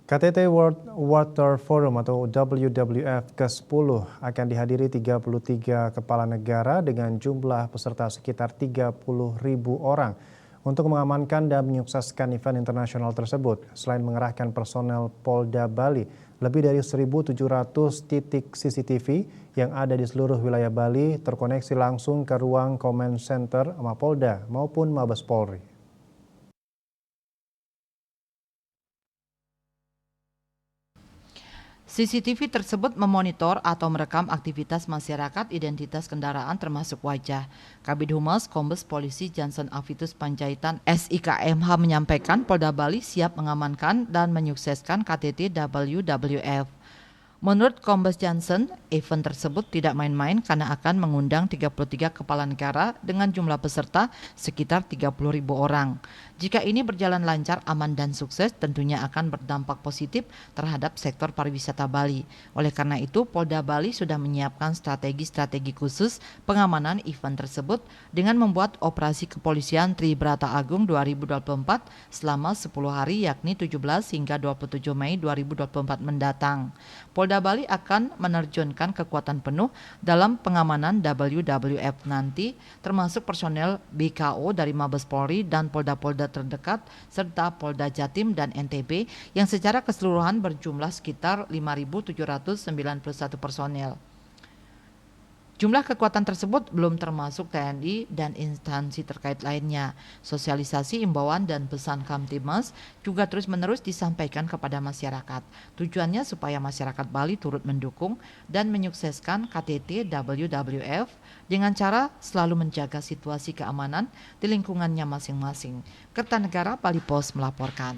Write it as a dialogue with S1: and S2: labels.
S1: KTT World Water Forum atau WWF ke-10 akan dihadiri 33 kepala negara dengan jumlah peserta sekitar 30.000 orang untuk mengamankan dan menyukseskan event internasional tersebut. Selain mengerahkan personel Polda Bali, lebih dari 1.700 titik CCTV yang ada di seluruh wilayah Bali terkoneksi langsung ke ruang Command Center Mapolda maupun Mabes Polri.
S2: CCTV tersebut memonitor atau merekam aktivitas masyarakat, identitas kendaraan termasuk wajah. Kabid Humas Kombes Polisi Johnson Avitus Panjaitan SIKMH menyampaikan Polda Bali siap mengamankan dan menyukseskan KTT WWF. Menurut Kombes Johnson, event tersebut tidak main-main karena akan mengundang 33 kepala negara dengan jumlah peserta sekitar 30.000 orang. Jika ini berjalan lancar, aman dan sukses, tentunya akan berdampak positif terhadap sektor pariwisata Bali. Oleh karena itu, Polda Bali sudah menyiapkan strategi-strategi khusus pengamanan event tersebut dengan membuat operasi kepolisian Tribrata Agung 2024 selama 10 hari yakni 17 hingga 27 Mei 2024 mendatang. Polda Bali akan menerjunkan kekuatan penuh dalam pengamanan WWF nanti, termasuk personel BKO dari Mabes Polri dan Polda-Polda terdekat, serta Polda Jatim dan NTB yang secara keseluruhan berjumlah sekitar 5.791 personel. Jumlah kekuatan tersebut belum termasuk TNI dan instansi terkait lainnya. Sosialisasi, imbauan, dan pesan Kamtibmas juga terus-menerus disampaikan kepada masyarakat. Tujuannya supaya masyarakat Bali turut mendukung dan menyukseskan KTT WWF dengan cara selalu menjaga situasi keamanan di lingkungannya masing-masing. Kertanegara Bali Pos melaporkan.